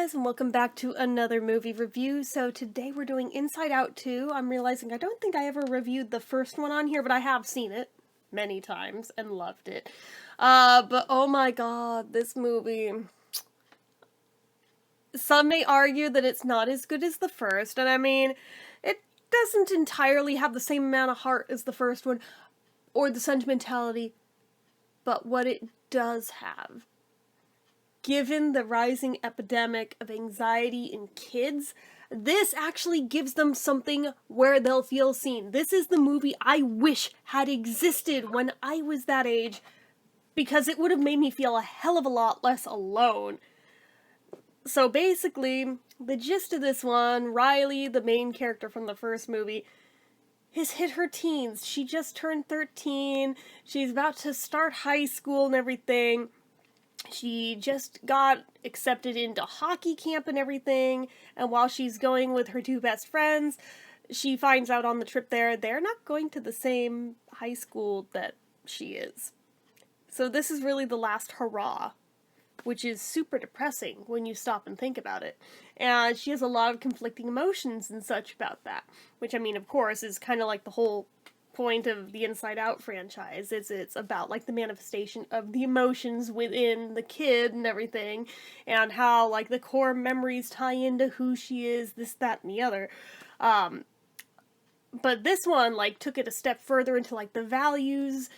guys, and welcome back to another movie review. So today we're doing Inside Out 2. I'm realizing I don't think I ever reviewed the first one on here, but I have seen it many times and loved it. But oh my god, this movie. Some may argue that it's not as good as the first, and I mean, it doesn't entirely have the same amount of heart as the first one, or the sentimentality, but what it does have, given the rising epidemic of anxiety in kids, this actually gives them something where they'll feel seen. This is the movie I wish had existed when I was that age, because it would have made me feel a hell of a lot less alone. So basically, the gist of this one, Riley, the main character from the first movie, has hit her teens. She just turned 13, she's about to start high school and everything. She just got accepted into hockey camp and everything, and while she's going with her two best friends, she finds out on the trip there, they're not going to the same high school that she is. So this is really the last hurrah, which is super depressing when you stop and think about it. And she has a lot of conflicting emotions and such about that, which, I mean, of course, is kind of like the whole point of the Inside Out franchise. It's about like the manifestation of the emotions within the kid and everything, and how like the core memories tie into who she is, this, that, and the other. But this one like took it a step further into like the values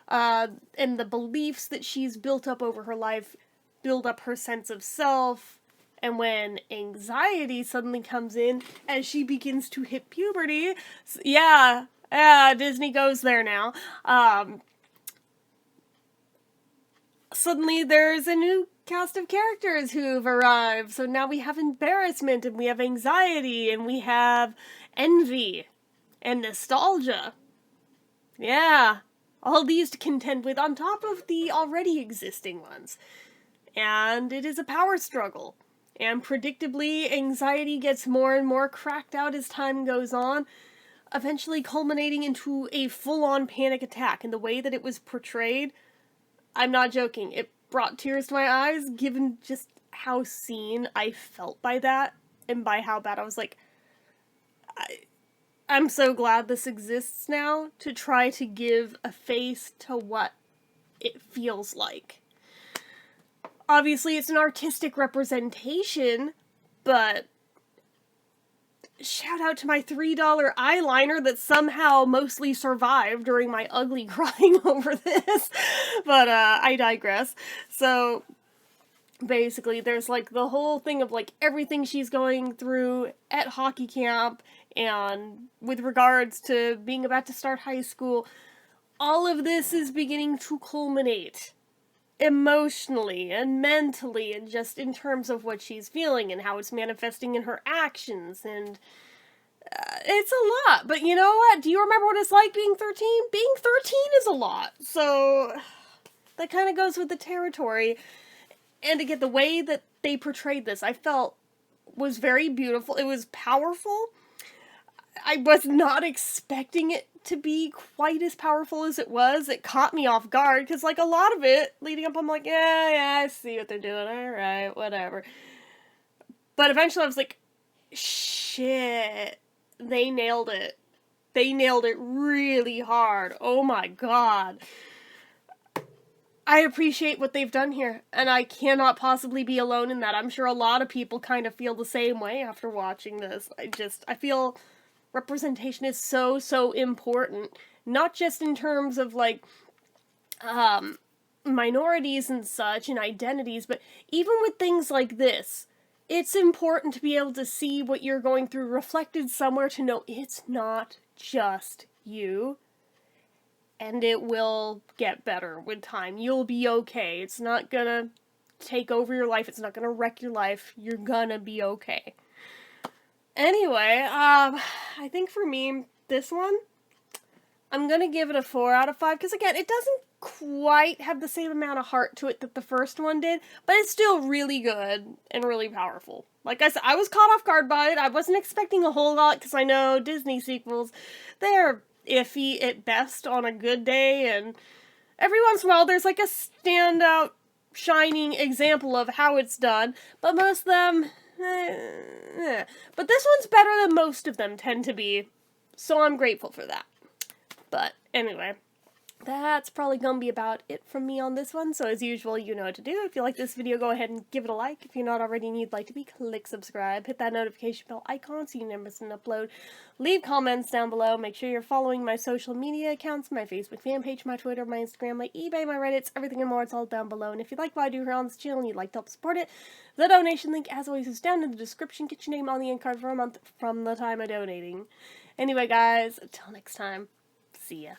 and the beliefs that she's built up over her life, build up her sense of self. And when anxiety suddenly comes in as she begins to hit puberty, yeah, Disney goes there now. Suddenly there's a new cast of characters who've arrived. So now we have embarrassment, and we have anxiety, and we have envy, and nostalgia. Yeah, all these to contend with on top of the already existing ones. And it is a power struggle. And predictably, anxiety gets more and more cracked out as time goes on, eventually culminating into a full-on panic attack. And the way that it was portrayed, I'm not joking, it brought tears to my eyes, given just how seen I felt by that, and by how bad I was like, I'm so glad this exists now, to try to give a face to what it feels like. Obviously, it's an artistic representation, but shout out to my $3 eyeliner that somehow mostly survived during my ugly crying over this. But, I digress. So, basically, there's, like, the whole thing of, like, everything she's going through at hockey camp, and with regards to being about to start high school, all of this is beginning to culminate emotionally and mentally, and just in terms of what she's feeling and how it's manifesting in her actions, and it's a lot. But you know what? Do you remember what it's like being 13? Being 13 is a lot. So that kind of goes with the territory. And again, the way that they portrayed this, I felt was very beautiful. It was powerful. I was not expecting it to be quite as powerful as it was. It caught me off guard, because, like, a lot of it, leading up, I'm like, yeah, I see what they're doing, alright, whatever. But eventually I was like, shit, they nailed it. They nailed it really hard. Oh my god. I appreciate what they've done here, and I cannot possibly be alone in that. I'm sure a lot of people kind of feel the same way after watching this. I feel representation is so important, not just in terms of, like, minorities and such, and identities, but even with things like this, it's important to be able to see what you're going through reflected somewhere, to know it's not just you, and it will get better with time. You'll be okay. It's not gonna take over your life, it's not gonna wreck your life, you're gonna be okay. Anyway, I think for me, this one, I'm gonna give it a 4 out of 5, because again, it doesn't quite have the same amount of heart to it that the first one did, but it's still really good and really powerful. Like I said, I was caught off guard by it. I wasn't expecting a whole lot, because I know Disney sequels, they're iffy at best on a good day, and every once in a while there's like a standout, shining example of how it's done, but most of them, But this one's better than most of them tend to be, so I'm grateful for that. But anyway, that's probably gonna be about it from me on this one. So as usual, you know what to do. If you like this video, go ahead and give it a like. If you're not already and you'd like to be, click subscribe. Hit that notification bell icon so you never miss an upload. Leave comments down below. Make sure you're following my social media accounts, my Facebook fan page, my Twitter, my Instagram, my eBay, my Reddits, everything and more. It's all down below. And if you like what I do here on this channel and you'd like to help support it, the donation link, as always, is down in the description. Get your name on the end card for a month from the time of donating. Anyway, guys, until next time, see ya.